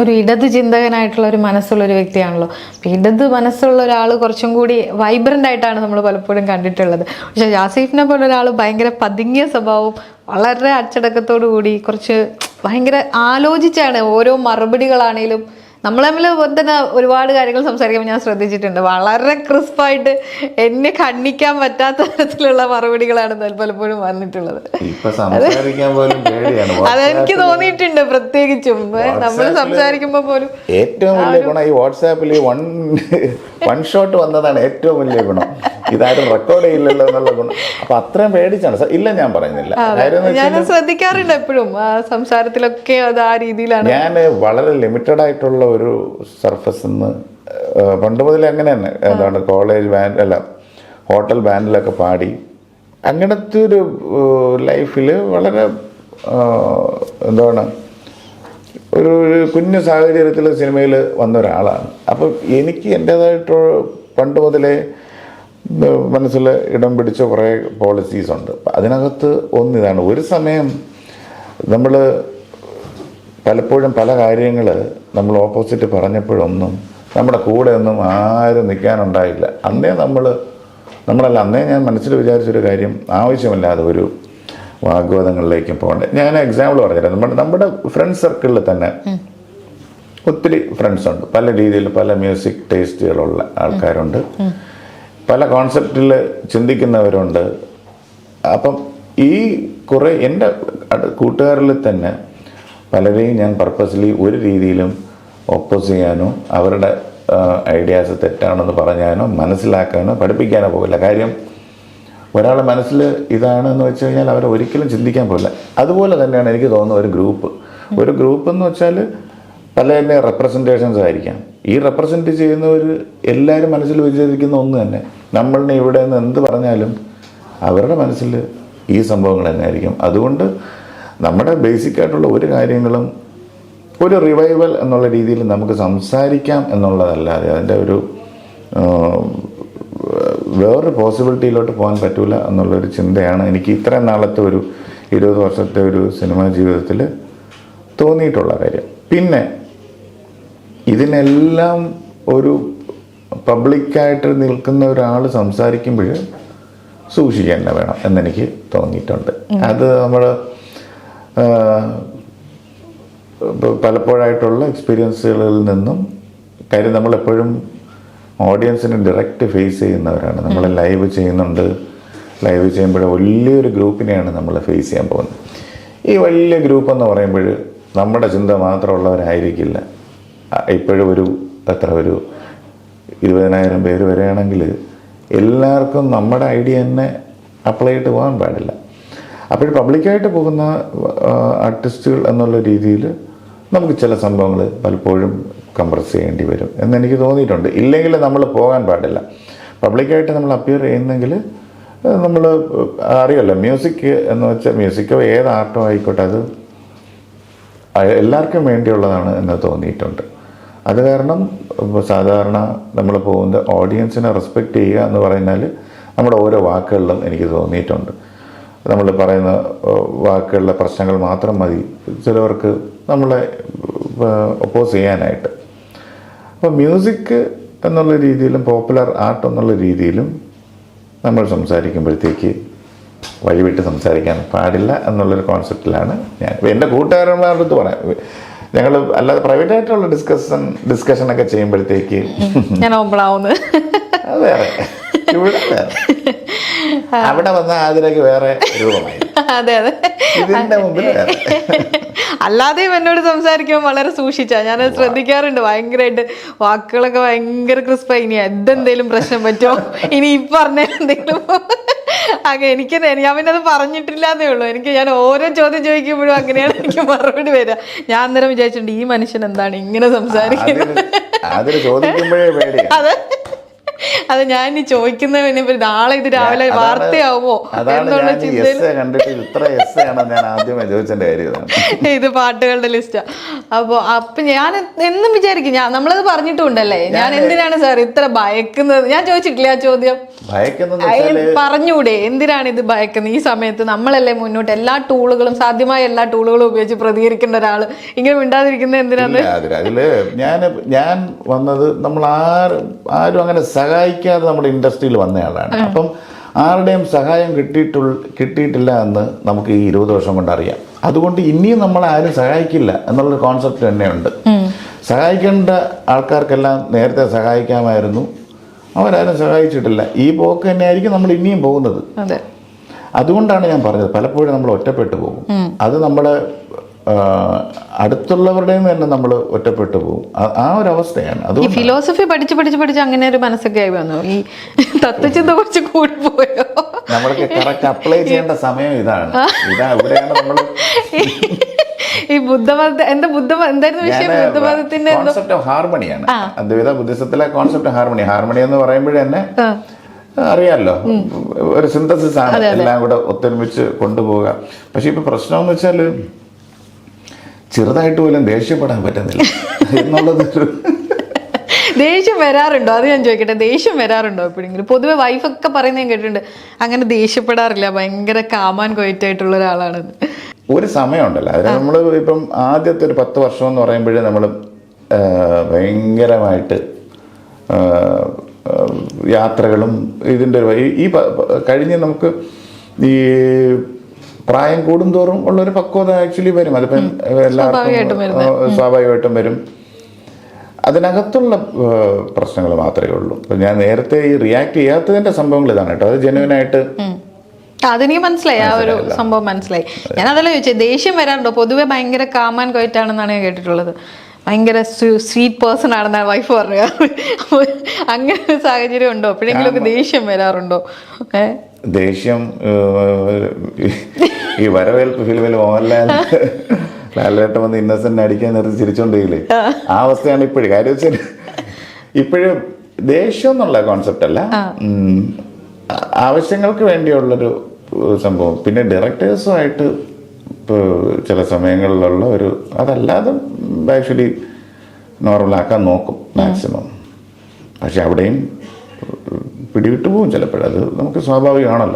ഒരു ഇടത് ചിന്തകനായിട്ടുള്ള ഒരു മനസ്സുള്ള ഒരു വ്യക്തിയാണല്ലോ. അപ്പം ഇടത് മനസ്സുള്ള ഒരാൾ കുറച്ചും കൂടി വൈബ്രൻ്റ് ആയിട്ടാണ് നമ്മൾ പലപ്പോഴും കണ്ടിട്ടുള്ളത്. പക്ഷെ ജാസിഫിനെ പോലെ ഒരാൾ ഭയങ്കര പതുങ്ങിയ സ്വഭാവവും വളരെ അച്ചടക്കത്തോടു കൂടി കുറച്ച് ഭയങ്കര ആലോചിച്ചാണ് ഓരോ മറുപടികളാണേലും നമ്മൾ തമ്മിൽ തന്നെ ഒരുപാട് കാര്യങ്ങൾ സംസാരിക്കുമ്പോൾ ഞാൻ ശ്രദ്ധിച്ചിട്ടുണ്ട്. വളരെ ക്രിസ്പായിട്ട് എന്നെ ഖണ്ഡിക്കാൻ പറ്റാത്ത തരത്തിലുള്ള മറുപടികളാണ് പലപ്പോഴും വന്നിട്ടുള്ളത്. അതെനിക്ക് തോന്നിയിട്ടുണ്ട്. പ്രത്യേകിച്ചും നമ്മൾ സംസാരിക്കുമ്പോൾ പോലും ഏറ്റവും വലിയ ഗുണം ഈ വാട്സാപ്പിൽ വൺ ഷോട്ട് വന്നതാണ് ഏറ്റവും വലിയ ഗുണം. ഇതാരും റെക്കോർഡ് ചെയ്യില്ലല്ലോ എന്നുള്ള ഗുണം. അപ്പൊ അത്രയും പേടിച്ചാണ്. ഇല്ല, ഞാൻ പറയുന്നില്ല, ഞാൻ ശ്രദ്ധിക്കാറുണ്ട് എപ്പോഴും സംസാരത്തിലൊക്കെ അത് ആ രീതിയിലാണ്. ഞാൻ വളരെ ലിമിറ്റഡ് ആയിട്ടുള്ള ഒരു സർഫസ് പണ്ട് മുതലേ അങ്ങനെ തന്നെ. എന്താണ് കോളേജ് ബാൻഡ് അല്ല ഹോട്ടൽ ബാൻഡിലൊക്കെ പാടി അങ്ങനത്തെ ഒരു ലൈഫിൽ വളരെ എന്താണ് ഒരു കുഞ്ഞു സാഹചര്യത്തിൽ സിനിമയിൽ വന്ന ഒരാളാണ്. അപ്പോൾ എനിക്ക് എൻ്റേതായിട്ട് പണ്ട് മുതലേ മനസ്സിൽ ഇടം പിടിച്ച കുറേ പോളിസീസ് ഉണ്ട്. അതിനകത്ത് ഒന്നിതാണ്, ഒരു സമയം നമ്മൾ പലപ്പോഴും പല കാര്യങ്ങൾ നമ്മൾ ഓപ്പോസിറ്റ് പറഞ്ഞപ്പോഴൊന്നും നമ്മുടെ കൂടെ ഒന്നും ആരും നിൽക്കാനുണ്ടായില്ല. അന്നേ ഞാൻ മനസ്സിൽ വിചാരിച്ചൊരു കാര്യം ആവശ്യമില്ലാതെ ഒരു വാഗ്വാദങ്ങളിലേക്കും പോകണ്ടേ. ഞാൻ എക്സാമ്പിൾ പറഞ്ഞുതരാം. നമ്മുടെ ഫ്രണ്ട് സർക്കിളിൽ തന്നെ ഒത്തിരി ഫ്രണ്ട്സ് ഉണ്ട്. പല രീതിയിൽ പല മ്യൂസിക് ടേസ്റ്റുകളുള്ള ആൾക്കാരുണ്ട്, പല കോൺസെപ്റ്റിൽ ചിന്തിക്കുന്നവരുണ്ട്. അപ്പം ഈ കുറേ എൻ്റെ കൂട്ടുകാരിൽ തന്നെ പലരെയും ഞാൻ പർപ്പസ്ലി ഒരു രീതിയിലും ഒപ്പോസ് ചെയ്യാനോ അവരുടെ ഐഡിയാസ് തെറ്റാണെന്ന് പറഞ്ഞാനോ മനസ്സിലാക്കാനോ പഠിപ്പിക്കാനോ പോകില്ല. കാര്യം ഒരാളുടെ മനസ്സിൽ ഇതാണെന്ന് വെച്ച് കഴിഞ്ഞാൽ അവരെ ഒരിക്കലും ചിന്തിക്കാൻ പോകില്ല. അതുപോലെ തന്നെയാണ് എനിക്ക് തോന്നുന്നത് ഒരു ഗ്രൂപ്പ് എന്ന് വെച്ചാൽ പല തന്നെ റെപ്രസെൻറ്റേഷൻസ് ആയിരിക്കാം. ഈ റെപ്രസെൻറ്റ് ചെയ്യുന്നവർ എല്ലാവരും മനസ്സിൽ വിചാരിക്കുന്ന ഒന്ന് തന്നെ. നമ്മളിനെ ഇവിടെ നിന്ന് എന്ത് പറഞ്ഞാലും അവരുടെ മനസ്സിൽ ഈ സംഭവങ്ങൾ തന്നെ ആയിരിക്കും. അതുകൊണ്ട് നമ്മുടെ ബേസിക് ആയിട്ടുള്ള ഒരു കാര്യങ്ങളും ഒരു റിവൈവൽ എന്നുള്ള രീതിയിൽ നമുക്ക് സംസാരിക്കാം എന്നുള്ളതല്ലാതെ അതിൻ്റെ ഒരു വേറൊരു പോസിബിലിറ്റിയിലോട്ട് പോകാൻ പറ്റില്ല എന്നുള്ളൊരു ചിന്തയാണ് എനിക്ക് ഇത്രയും നാളത്തെ ഒരു 20 വർഷത്തെ ഒരു സിനിമാ ജീവിതത്തിൽ തോന്നിയിട്ടുള്ള കാര്യം. പിന്നെ ഇതിനെല്ലാം ഒരു പബ്ലിക്കായിട്ട് നിൽക്കുന്ന ഒരാൾ സംസാരിക്കുമ്പോൾ സൂക്ഷിക്കാൻ തന്നെ വേണം എന്നെനിക്ക് തോന്നിയിട്ടുണ്ട്. അത് നമ്മൾ പലപ്പോഴായിട്ടുള്ള എക്സ്പീരിയൻസുകളിൽ നിന്നും കാര്യം നമ്മളെപ്പോഴും ഓഡിയൻസിനെ ഡയറക്റ്റ് ഫേസ് ചെയ്യുന്നവരാണ്. നമ്മൾ ലൈവ് ചെയ്യുന്നുണ്ട്. ലൈവ് ചെയ്യുമ്പോൾ വലിയൊരു ഗ്രൂപ്പിനെയാണ് നമ്മൾ ഫേസ് ചെയ്യാൻ പോകുന്നത്. ഈ വലിയ ഗ്രൂപ്പ് എന്ന് പറയുമ്പോൾ നമ്മുടെ ചിന്ത മാത്രമുള്ളവരായിരിക്കില്ല. ഇപ്പോഴും ഒരു 20,000 പേര് വരികയാണെങ്കിൽ എല്ലാവർക്കും നമ്മുടെ ഐഡിയ തന്നെ അപ്ലൈ ചെയ്തിട്ട് പോകാൻ പാടില്ല. അപ്പോൾ പബ്ലിക്കായിട്ട് പോകുന്ന ആർട്ടിസ്റ്റുകൾ എന്നുള്ള രീതിയിൽ നമുക്ക് ചില സംഭവങ്ങൾ പലപ്പോഴും കംപ്രസ് ചെയ്യേണ്ടി വരും എന്നെനിക്ക് തോന്നിയിട്ടുണ്ട്. ഇല്ലെങ്കിൽ നമ്മൾ പോകാൻ പാടില്ല. പബ്ലിക്കായിട്ട് നമ്മൾ അപ്പിയർ ചെയ്യുന്നെങ്കിൽ നമ്മൾ അറിയാമല്ലോ, മ്യൂസിക് എന്ന് വെച്ചാൽ മ്യൂസിക്കോ ഏത് ആർട്ടോ ആയിക്കോട്ടെ അത് എല്ലാവർക്കും വേണ്ടിയുള്ളതാണ് എന്ന് തോന്നിയിട്ടുണ്ട്. അത് കാരണം സാധാരണ നമ്മൾ പോകുന്ന ഓഡിയൻസിനെ റെസ്പെക്റ്റ് ചെയ്യുക എന്ന് പറഞ്ഞാൽ നമ്മുടെ ഓരോ വാക്കുകളിലും എനിക്ക് തോന്നിയിട്ടുണ്ട്. നമ്മൾ പറയുന്ന വാക്കുകളിലെ പ്രശ്നങ്ങൾ മാത്രം മതി ചിലവർക്ക് നമ്മളെ ഒപ്പോസ് ചെയ്യാനായിട്ട്. അപ്പോൾ മ്യൂസിക് എന്നുള്ള രീതിയിലും പോപ്പുലർ ആർട്ട് എന്നുള്ള രീതിയിലും നമ്മൾ സംസാരിക്കുമ്പോഴത്തേക്ക് വഴിവിട്ട് സംസാരിക്കാൻ പാടില്ല എന്നുള്ളൊരു കോൺസെപ്റ്റിലാണ് ഞാൻ. എൻ്റെ കൂട്ടുകാരന്മാരുടെ അടുത്ത് പറയാം, ഞങ്ങൾ അല്ലാതെ പ്രൈവറ്റ് ആയിട്ടുള്ള ഡിസ്കഷനൊക്കെ ചെയ്യുമ്പോഴത്തേക്ക് ഞാൻ ഓപ്പണാവുന്നു. വേറെ ഇവിടെ വേറെ അവിടെ വന്ന ആതിരക്ക് വേറെ രൂപമായി. അതെ അതെ, ഇതിന്റെ മുമ്പിൽ വേറെ. അല്ലാതെയും എന്നോട് സംസാരിക്കുമ്പോൾ വളരെ സൂക്ഷിച്ചാ ഞാനത് ശ്രദ്ധിക്കാറുണ്ട്. ഭയങ്കരമായിട്ട് വാക്കുകളൊക്കെ ഭയങ്കര ക്രിസ്പായി. ഇനി എന്തെങ്കിലും പ്രശ്നം പറ്റുമോ, ഇനി പറഞ്ഞ എന്തെങ്കിലും എനിക്ക് ഞാൻ പിന്നെ അത് പറഞ്ഞിട്ടില്ലാന്നേ ഉള്ളൂ. ഞാൻ ഓരോ ചോദ്യം ചോദിക്കുമ്പോഴും അങ്ങനെയാണ് എനിക്ക് മറുപടി വരിക. ഞാൻ അന്നേരം വിചാരിച്ചിട്ടുണ്ട് ഈ മനുഷ്യൻ എന്താണ് ഇങ്ങനെ സംസാരിക്കുന്നത്. ചോദിക്കുമ്പോഴേ പേടിയാ. അതെ, അത് ഞാൻ ഇനി ചോദിക്കുന്നതിന് നാളെ ഇത് രാവിലെ വാർത്തയാവുമോ എന്നുള്ള ചിന്തയിൽ കണ്ടിട്ട് ഇത്ര എസ് ആണെന്ന് ഞാൻ ആദ്യമേ ചോദിച്ചതിന്റെ കാര്യം ഇതാണ്. ഇത് പാട്ടുകളുടെ ലിസ്റ്റാ. അപ്പൊ ഞാൻ എന്നും വിചാരിക്കും, നമ്മളത് പറഞ്ഞിട്ടുണ്ടല്ലേ, ഞാൻ എന്തിനാണ് സാർ ഇത്ര ഭയക്കുന്നത്? ഞാൻ ചോദിച്ചിട്ടില്ല ആ ചോദ്യം. പറഞ്ഞൂടെ എന്തിനാണ് ഇത് ഭയക്കുന്നത്? ഈ സമയത്ത് നമ്മളല്ലേ മുന്നോട്ട് എല്ലാ ടൂളുകളും, സാധ്യമായ എല്ലാ ടൂളുകളും ഉപയോഗിച്ച് പ്രതികരിക്കേണ്ട ഒരാള് ഇങ്ങനെ മിണ്ടാതിരിക്കുന്നത് എന്തിനാണ്? അതില് ഞാൻ വന്നത് നമ്മൾ ആരും അങ്ങനെ സഹായിക്കാതെ നമ്മുടെ ഇൻഡസ്ട്രിയിൽ വന്നയാളാണ്. അപ്പം ആരുടെയും സഹായം കിട്ടിയിട്ടില്ല എന്ന് നമുക്ക് ഈ 20 വർഷം കൊണ്ട് അറിയാം. അതുകൊണ്ട് ഇനിയും നമ്മളെ ആരും സഹായിക്കില്ല എന്നുള്ളൊരു കോൺസെപ്റ്റ് തന്നെയുണ്ട്. സഹായിക്കേണ്ട ആൾക്കാർക്കെല്ലാം നേരത്തെ സഹായിക്കാമായിരുന്നു, അവരാരും സഹായിച്ചിട്ടില്ല. ഈ പോക്ക് തന്നെയായിരിക്കും നമ്മൾ ഇനിയും പോകുന്നത്. അതുകൊണ്ടാണ് ഞാൻ പറഞ്ഞത് പലപ്പോഴും നമ്മൾ ഒറ്റപ്പെട്ടു പോകും. അത് നമ്മുടെ അടുത്തുള്ളവരുടെ തന്നെ നമ്മൾ ഒറ്റപ്പെട്ടു പോകും. ആ ഒരു അവസ്ഥയാണ്. അത് ഫിലോസഫി പഠിച്ച് അങ്ങനെ ഒരു മനസ്സൊക്കെ ആയി വന്നു. ഈ തത്വചിന്ത കുറച്ച് കൂടി പോയോ? നമ്മൾക്ക് കറക്റ്റ് അപ്ലൈ ചെയ്യേണ്ട സമയം ഇവിടെയാണ് നമ്മൾ ഈ എന്തായിരുന്നു വിഷയം? ബുദ്ധമതത്തിന്റെ കോൺസെപ്റ്റ് ഓഫ് ഹാർമണിയാണ്. അദ്വൈത ബുദ്ധിസത്തിലെ കോൺസെപ്റ്റ് ഹാർമണി എന്ന് പറയുമ്പോഴേ തന്നെ അറിയാമല്ലോ, ഒരു സിന്തസിസ് ആണ്, എല്ലാം കൂടെ ഒത്തൊരുമിച്ച് കൊണ്ടുപോവുക. പക്ഷെ ഇപ്പൊ പ്രശ്നം എന്ന് വെച്ചാല് ചെറുതായിട്ട് പോലും ദേഷ്യപ്പെടാൻ പറ്റുന്നില്ല എന്നുള്ളത്. ദേഷ്യം വരാറുണ്ടോ? അത് ഞാൻ ചോദിക്കട്ടെ, ദേഷ്യം വരാറുണ്ടോ എപ്പോഴെങ്കിലും? പൊതുവെ വൈഫൊക്കെ പറയുന്നത് ഞാൻ കേട്ടിട്ടുണ്ട്, അങ്ങനെ ദേഷ്യപ്പെടാറില്ല, ഭയങ്കര കാമാൻ കൊയറ്റായിട്ടുള്ള ഒരാളാണ്. ഒരു സമയമുണ്ടല്ലോ, അതിന് നമ്മൾ ഇപ്പം ആദ്യത്തെ ഒരു 10 വർഷം എന്ന് പറയുമ്പോഴേ നമ്മൾ ഭയങ്കരമായിട്ട് യാത്രകളും ഇതിൻ്റെ ഈ കഴിഞ്ഞ് നമുക്ക് ഈ പ്രായം കൂടുന്തോറും ഉള്ളൊരു പക്വത ആക്ച്വലി വരും. അതിപ്പം എല്ലാവർക്കും സ്വാഭാവികമായിട്ടും വരും. അതിനകത്തുള്ള പ്രശ്നങ്ങൾ മാത്രമേ ഉള്ളൂ. ഇപ്പം ഞാൻ നേരത്തെ ഈ റിയാക്ട് ചെയ്യാത്തതിൻ്റെ സംഭവങ്ങൾ ഇതാണ് കേട്ടോ. അത് ജെന്യുവനായിട്ട് അതെനിക്ക് മനസ്സിലായി, ആ ഒരു സംഭവം മനസ്സിലായി. ഞാൻ അതല്ല ചോദിച്ചത്, ദേഷ്യം വരാറുണ്ടോ? പൊതുവെ ഭയങ്കര കാമാൻ കൊയറ്റാണെന്നാണ് ഞാൻ കേട്ടിട്ടുള്ളത്. ഭയങ്കര സ്വീറ്റ് പേഴ്സൺ ആണെന്നാണ് വൈഫ് പറഞ്ഞത്. അങ്ങനെ ഒരു സാഹചര്യം ഉണ്ടോ? എപ്പോഴെങ്കിലും ഒക്കെ ദേഷ്യം വരാറുണ്ടോ? ദേഷ്യം ഈ വരവേൽപ്പ് ഫിലിമിൽ ലാലേട്ടൻ വന്ന് ഇന്നസെന്റ് അടിക്കാൻ നിർത്തി ചിരിച്ചോണ്ടിരിക്കില്ലേ, ആ അവസ്ഥയാണ് ഇപ്പോഴും. കാര്യം വെച്ചാൽ ഇപ്പോഴും ദേഷ്യം എന്നുള്ള കോൺസെപ്റ്റ് അല്ല, ആവശ്യങ്ങൾക്ക് വേണ്ടിയുള്ളൊരു സംഭവം. പിന്നെ ഡയറക്ടേഴ്സുമായിട്ട് ഇപ്പോൾ ചില സമയങ്ങളിലുള്ള ഒരു അതല്ലാതെ ആക്ച്വലി നോർമലാക്കാൻ നോക്കും മാക്സിമം. പക്ഷെ അവിടെയും പിടിവിട്ടു പോകും ചിലപ്പോഴത് നമുക്ക് സ്വാഭാവികമാണല്ലോ.